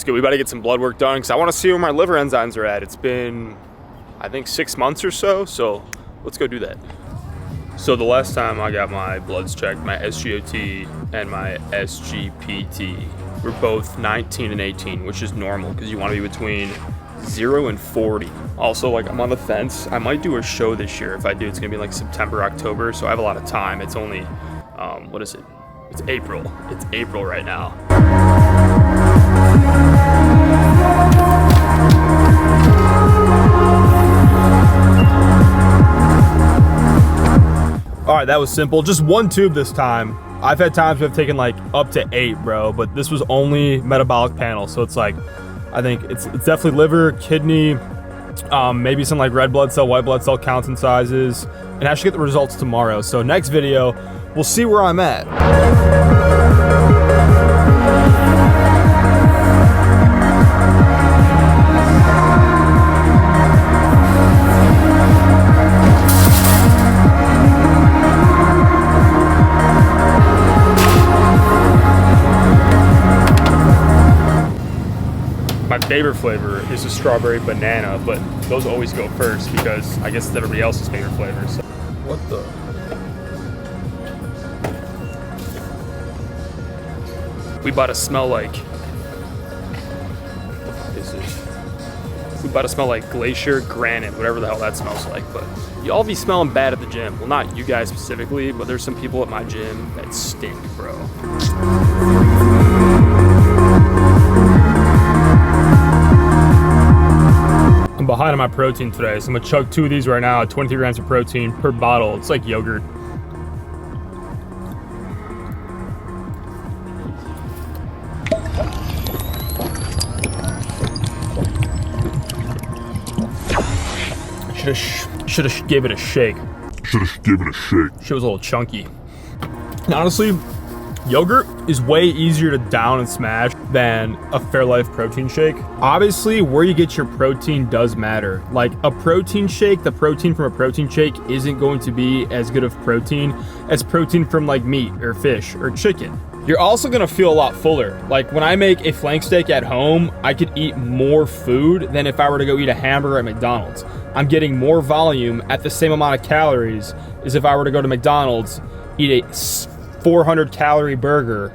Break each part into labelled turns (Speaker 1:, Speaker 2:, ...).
Speaker 1: What's good? We about to get some blood work done because I want to see where my liver enzymes are at. It's been, I think, 6 months or so let's go do that. So the last time I got my bloods checked, my SGOT and my SGPT were both 19 and 18, which is normal because you want to be between 0 and 40. Also, like, I'm on the fence. I might do a show this year. If I do, it's gonna be like September, October, so I have a lot of time. It's only, what is it? It's April. It's April right now. All right, that was simple. Just one tube this time. I've had times where I've taken like up to 8, bro, but this was only metabolic panel. So it's like, I think it's definitely liver, kidney, maybe some like red blood cell, white blood cell counts and sizes, and I should get the results tomorrow. So next video, we'll see where I'm at. My favorite flavor is the strawberry banana, but those always go first because I guess it's everybody else's favorite flavor. So. What the? We about to smell like, what is this? We about to smell like glacier granite, whatever the hell that smells like. But you all be smelling bad at the gym. Well, not you guys specifically, but there's some people at my gym that stink, bro. I'm behind on my protein today, so I'm gonna chug 2 of these right now at 23 grams of protein per bottle. It's like yogurt. Should have gave it a shake. Shit was a little chunky. And honestly, yogurt is way easier to down and smash than a Fairlife protein shake. Obviously, where you get your protein does matter. Like a protein shake, the protein from a protein shake isn't going to be as good of protein as protein from like meat or fish or chicken. You're also gonna feel a lot fuller. Like when I make a flank steak at home, I could eat more food than if I were to go eat a hamburger at McDonald's. I'm getting more volume at the same amount of calories as if I were to go to McDonald's, eat a 400 calorie burger.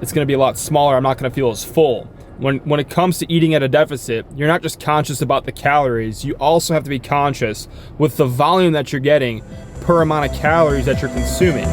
Speaker 1: It's gonna be a lot smaller. I'm not gonna feel as full. When it comes to eating at a deficit, you're not just conscious about the calories, you also have to be conscious with the volume that you're getting per amount of calories that you're consuming.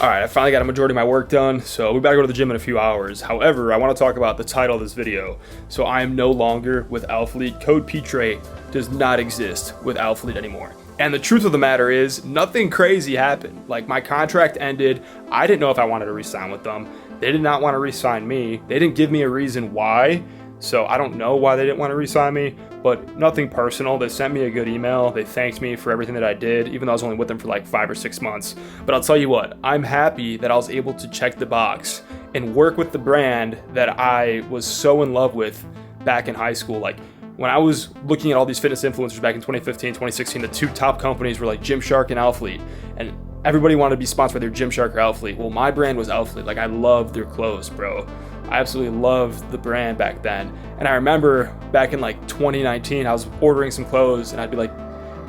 Speaker 1: All right, I finally got a majority of my work done, so we better go to the gym in a few hours. However, I want to talk about the title of this video. So I am no longer with Alphalete. Code PTRE does not exist with Alphalete anymore. And the truth of the matter is, nothing crazy happened. Like, my contract ended. I didn't know if I wanted to re-sign with them. They did not want to re-sign me. They didn't give me a reason why. So I don't know why they didn't want to re-sign me, but nothing personal. They sent me a good email. They thanked me for everything that I did, even though I was only with them for like 5 or 6 months. But I'll tell you what, I'm happy that I was able to check the box and work with the brand that I was so in love with back in high school. Like when I was looking at all these fitness influencers back in 2015, 2016, the 2 top companies were like Gymshark and Alphalete. And everybody wanted to be sponsored by their Gymshark or Alphalete. Well, my brand was Alphalete. Like I loved their clothes, bro. I absolutely loved the brand back then. And I remember back in like 2019, I was ordering some clothes and I'd be like,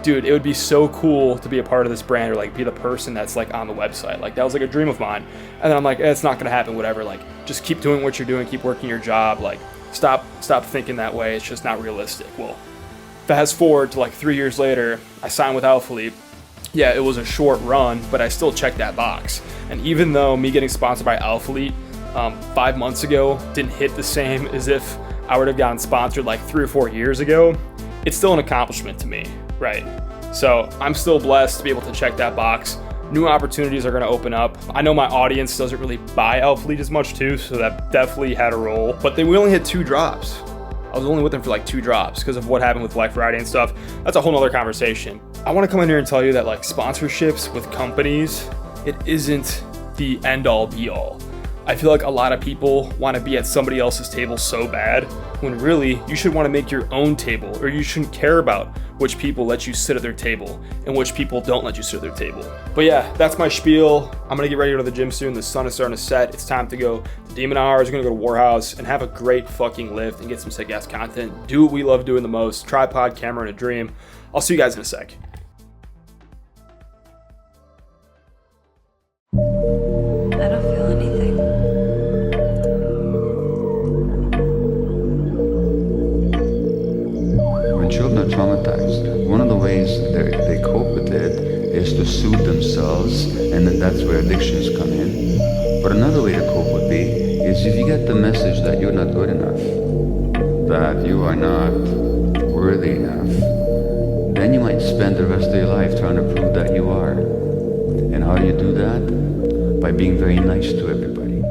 Speaker 1: dude, it would be so cool to be a part of this brand or like be the person that's like on the website. Like that was like a dream of mine. And then I'm like, it's not gonna happen, whatever. Like just keep doing what you're doing, keep working your job. Like stop thinking that way. It's just not realistic. Well, fast forward to like 3 years later, I signed with Alphalete. Yeah, it was a short run, but I still checked that box. And even though me getting sponsored by Alphalete 5 months ago didn't hit the same as if I would have gotten sponsored like 3 or 4 years ago, it's still an accomplishment to me, right? So I'm still blessed to be able to check that box. New opportunities are going to open up. I know my audience doesn't really buy Alphalete as much too, so that definitely had a role. But we only had 2 drops. I was only with them for like 2 drops because of what happened with Black Friday and stuff. That's a whole nother conversation. I want to come in here and tell you that like sponsorships with companies, it isn't the end all be all. I feel like a lot of people want to be at somebody else's table so bad when really you should want to make your own table, or you shouldn't care about which people let you sit at their table and which people don't let you sit at their table. But yeah, that's my spiel. I'm going to get ready to go to the gym soon. The sun is starting to set. It's time to go to Demon Hours. We're going to go to Warhouse and have a great fucking lift and get some sick ass content. Do what we love doing the most. Tripod, camera, and a dream. I'll see you guys in a sec.
Speaker 2: I don't feel anything.
Speaker 3: When children are traumatized, one of the ways they cope with it is to soothe themselves, and then that's where addictions come in. But another way to cope would be is if you get the message that you're not good enough, that you are not worthy enough, then you might spend the rest of your life trying to prove that you are. And how do you do that? By being very nice to everybody.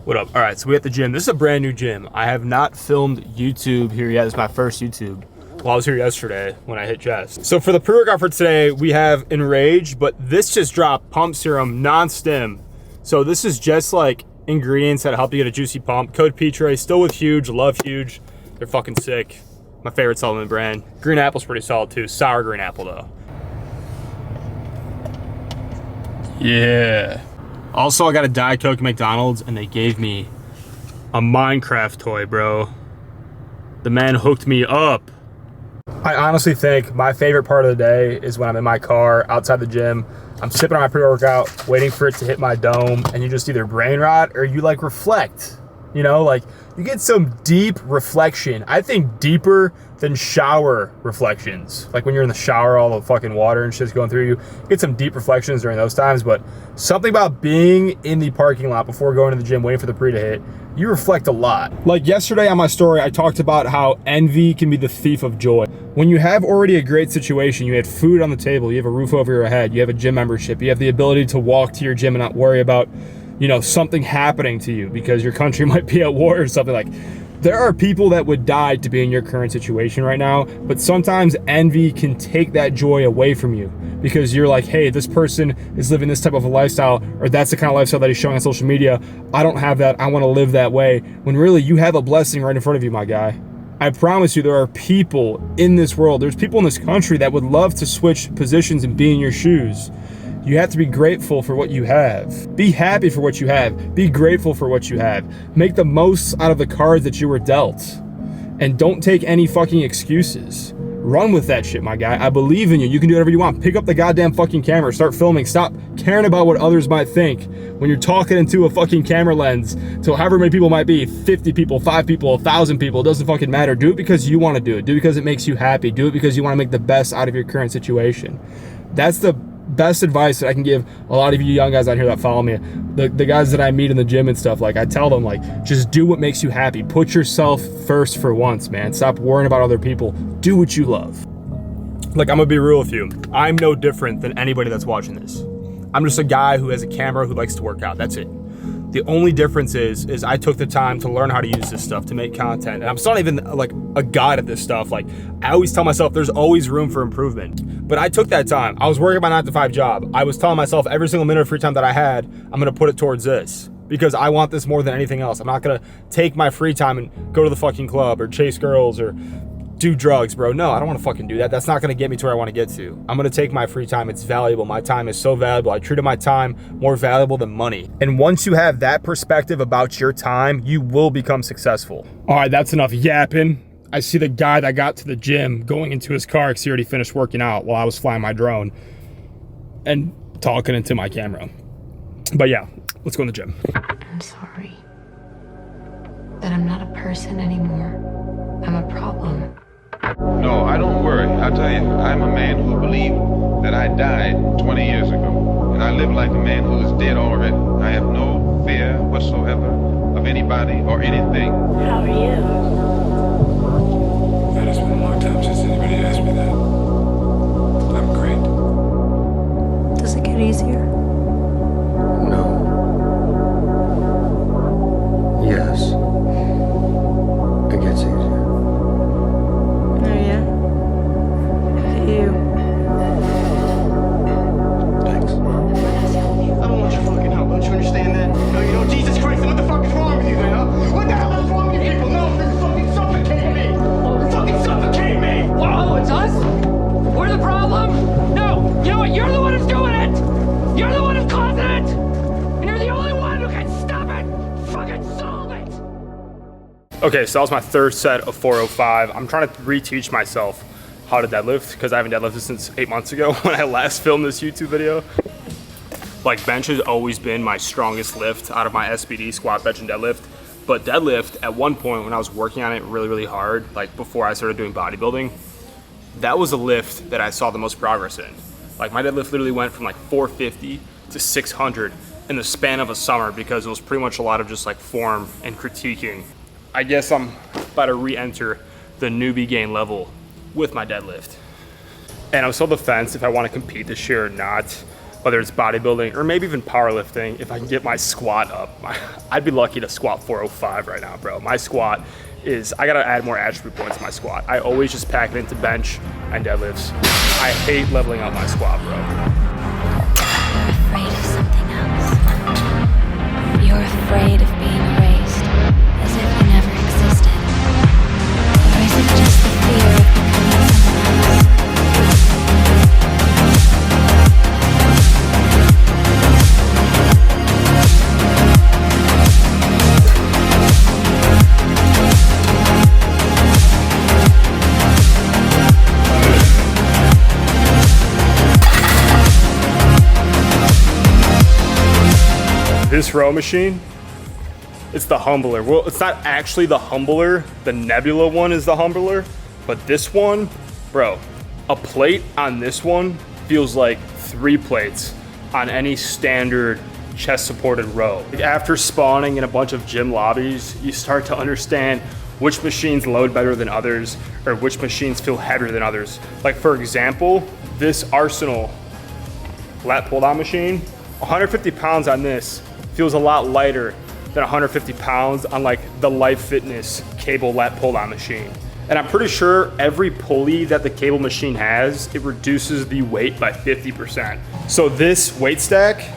Speaker 1: What up? All right, so we at the gym. This is a brand new gym. I have not filmed YouTube here yet. This is my first YouTube. Well, I was here yesterday when I hit chest. So for the pre-workout for today, we have Enrage, but this just dropped Pump Serum Non-Stim. So this is just like ingredients that help you get a juicy pump. Code P-Tray, still with Huge, love Huge. They're fucking sick. My favorite supplement brand. Green Apple's pretty solid too. Sour green apple though. Yeah. Also, I got a Diet Coke at McDonald's and they gave me a Minecraft toy, bro. The man hooked me up. I honestly think my favorite part of the day is when I'm in my car outside the gym. I'm sipping on my pre-workout, waiting for it to hit my dome, and you just either brain rot or you like reflect. You know, like you get some deep reflection. I think deeper than shower reflections. Like when you're in the shower, all the fucking water and shit's going through you. Get some deep reflections during those times, but something about being in the parking lot before going to the gym, waiting for the pre to hit, you reflect a lot. Like yesterday on my story, I talked about how envy can be the thief of joy. When you have already a great situation, you had food on the table, you have a roof over your head, you have a gym membership, you have the ability to walk to your gym and not worry about, you know, something happening to you because your country might be at war or something. Like, there are people that would die to be in your current situation right now, but sometimes envy can take that joy away from you because you're like, hey, this person is living this type of a lifestyle, or that's the kind of lifestyle that he's showing on social media. I don't have that. I want to live that way. When really you have a blessing right in front of you, my guy. I promise you, there are people in this world, there's people in this country that would love to switch positions and be in your shoes. You have to be grateful for what you have. Be happy for what you have. Be grateful for what you have. Make the most out of the cards that you were dealt. And don't take any fucking excuses. Run with that shit, my guy. I believe in you. You can do whatever you want. Pick up the goddamn fucking camera. Start filming. Stop caring about what others might think. When you're talking into a fucking camera lens to however many people might be, 50 people, 5 people, 1,000 people, it doesn't fucking matter. Do it because you want to do it. Do it because it makes you happy. Do it because you want to make the best out of your current situation. That's the best advice that I can give a lot of you young guys out here that follow me, the guys that I meet in the gym and stuff. Like, I tell them, like, just do what makes you happy. Put yourself first for once, man. Stop worrying about other people. Do what you love. Like, I'm gonna be real with you. I'm no different than anybody that's watching this. I'm just a guy who has a camera who likes to work out. That's it. The only difference is I took the time to learn how to use this stuff to make content. And I'm still not even like a god at this stuff. Like, I always tell myself there's always room for improvement. But I took that time. I was working my 9-to-5 job. I was telling myself every single minute of free time that I had, I'm gonna put it towards this. Because I want this more than anything else. I'm not gonna take my free time and go to the fucking club or chase girls or do drugs, bro. No, I don't want to fucking do that. That's not going to get me to where I want to get to. I'm going to take my free time. It's valuable. My time is so valuable. I treated my time more valuable than money. And once you have that perspective about your time, you will become successful. All right, that's enough yapping. I see the guy that got to the gym going into his car because he already finished working out while I was flying my drone and talking into my camera. But yeah, let's go in the gym.
Speaker 2: I'm sorry that I'm not a person anymore. I'm a problem.
Speaker 4: No, I don't worry. I tell you, I'm a man who believed that I died 20 years ago. And I live like a man who is dead already. I have no fear whatsoever of anybody or anything.
Speaker 2: How are you?
Speaker 5: Man, it's been a long time since anybody asked me that. I'm great.
Speaker 2: Does it get easier?
Speaker 6: No. Yes. It gets easier.
Speaker 2: Oh, yeah? Look at you.
Speaker 6: Thanks.
Speaker 7: I don't want your fucking help. Don't you understand that? No, you don't. Jesus Christ, what the fuck is wrong with you then, huh? What the hell is wrong with you people? No, you fucking suffocate me. You fucking suffocate me.
Speaker 8: Whoa, it's us? We're the problem? No, you know what? You're the one who's doing it. You're the one who's causing it. And you're the only one who can stop it. Fucking solve it.
Speaker 1: Okay, so that was my third set of 405. I'm trying to reteach myself how to deadlift because I haven't deadlifted since 8 months ago when I last filmed this YouTube video. Like, bench has always been my strongest lift out of my SBD, squat, bench, and deadlift. But deadlift, at one point when I was working on it really, really hard, like before I started doing bodybuilding, that was a lift that I saw the most progress in. Like, my deadlift literally went from like 450 to 600 in the span of a summer because it was pretty much a lot of just like form and critiquing. I guess I'm about to re-enter the newbie gain level with my deadlift. And I'm still on the fence if I want to compete this year or not, whether it's bodybuilding or maybe even powerlifting. If I can get my squat up, I'd be lucky to squat 405 right now, bro. My squat is, I gotta add more attribute points to my squat. I always just pack it into bench and deadlifts. I hate leveling up my squat, bro.
Speaker 9: You're afraid of something else. You're afraid of being erased, as if you never existed. Or is it just the fear of becoming someone else?
Speaker 1: This row machine, it's the humbler. Well, it's not actually the humbler. The Nebula one is the humbler, but this one, bro, a plate on this one feels like 3 plates on any standard chest supported row. After spawning in a bunch of gym lobbies, you start to understand which machines load better than others or which machines feel heavier than others. Like, for example, this Arsenal lat pull down machine, 150 pounds on this feels a lot lighter than 150 pounds on like the Life Fitness cable lat pull down machine. And I'm pretty sure every pulley that the cable machine has, it reduces the weight by 50%. So this weight stack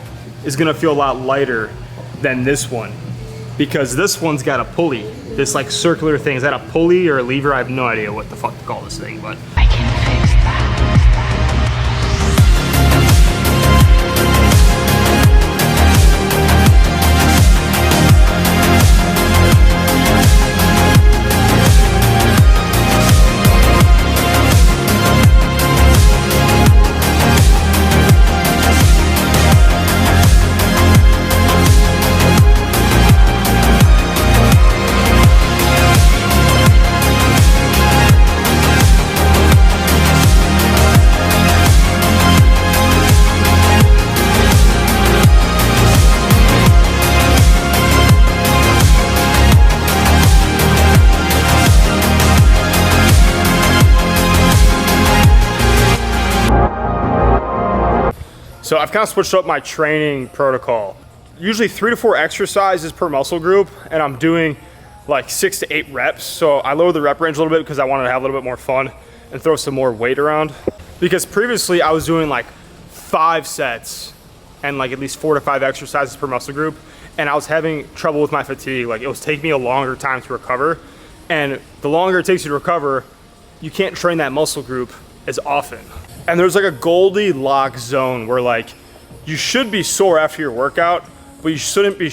Speaker 1: is gonna feel a lot lighter than this one because this one's got a pulley. This like circular thing, is that a pulley or a lever? I have no idea what the fuck to call this thing, but
Speaker 9: I can fix that.
Speaker 1: So I've kind of switched up my training protocol. Usually 3 to 4 exercises per muscle group, and I'm doing like 6 to 8 reps. So I lowered the rep range a little bit because I wanted to have a little bit more fun and throw some more weight around. Because previously I was doing like 5 sets and like at least 4 to 5 exercises per muscle group, and I was having trouble with my fatigue. Like, it was taking me a longer time to recover, and the longer it takes you to recover, you can't train that muscle group as often. And there's like a Goldilocks zone where like you should be sore after your workout, but you shouldn't be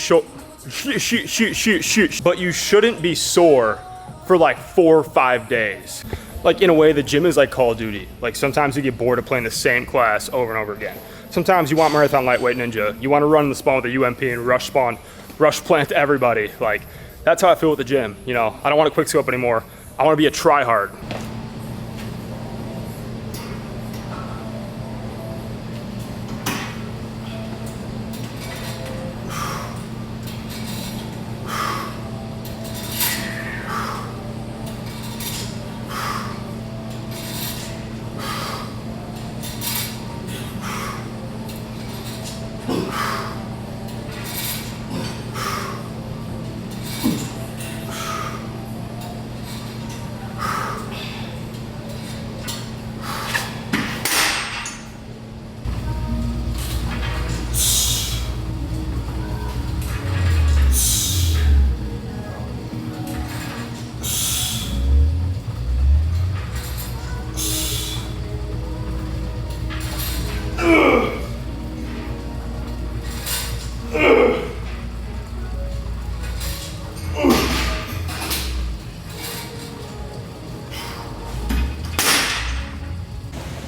Speaker 1: but you shouldn't be sore for like 4 or 5 days. Like, in a way, the gym is like Call of Duty. Like, sometimes you get bored of playing the same class over and over again. Sometimes you want Marathon Lightweight Ninja. You want to run the spawn with a UMP and rush spawn, rush plant everybody. Like, that's how I feel with the gym. You know, I don't want to quick scope anymore. I want to be a try hard.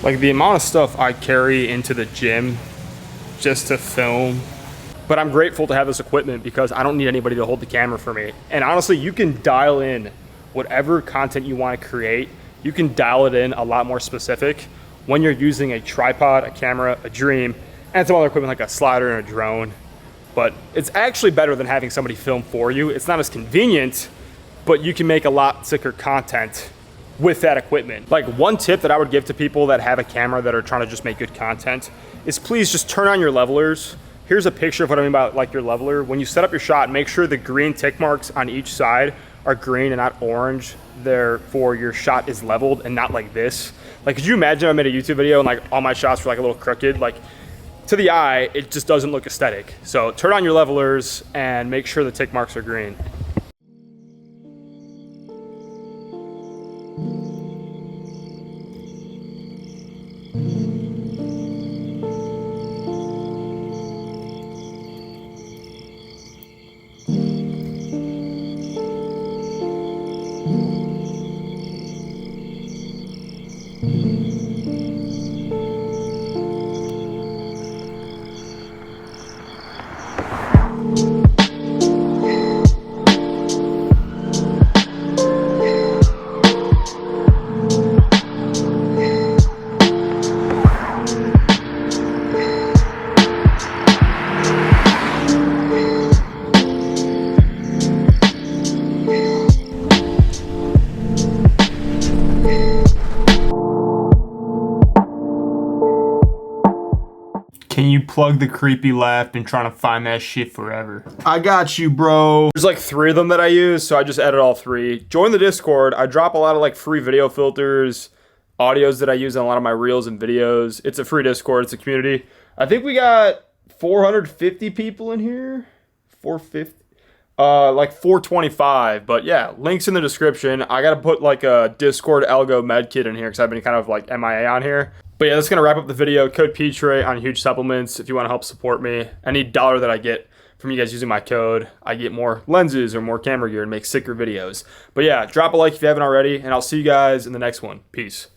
Speaker 1: Like the amount of stuff I carry into the gym just to film. But I'm grateful to have this equipment because I don't need anybody to hold the camera for me. And honestly, you can dial in whatever content you want to create. You can dial it in a lot more specific when you're using a tripod, a camera, a Dream, and some other equipment like a slider and a drone. But it's actually better than having somebody film for you. It's not as convenient, but you can make a lot sicker content with that equipment. Like one tip that I would give to people that have a camera that are trying to just make good content is please just turn on your levelers. Here's a picture of what I mean about like your leveler. When you set up your shot, make sure the green tick marks on each side are green and not orange. Therefore your shot is leveled and not like this. Like, could you imagine I made a YouTube video and like all my shots were like a little crooked? Like to the eye, it just doesn't look aesthetic. So turn on your levelers and make sure the tick marks are green. Can you plug the creepy laugh? Been trying to find that shit forever. I got you, bro. There's like 3 of them that I use, so I just edit all 3. Join the Discord. I drop a lot of like free video filters, audios that I use on a lot of my reels and videos. It's a free Discord. It's a community. I think we got 450 people in here. 450. Like 425, but yeah, links in the description. I gotta put like a Discord algo medkit in here because I've been kind of like MIA on here. But yeah, that's gonna wrap up the video. Code PTRE on Huge Supplements if you want to help support me. Any dollar that I get from you guys using my code, I get more lenses or more camera gear and make sicker videos. But yeah, drop a like if you haven't already, and I'll see you guys in the next one. Peace.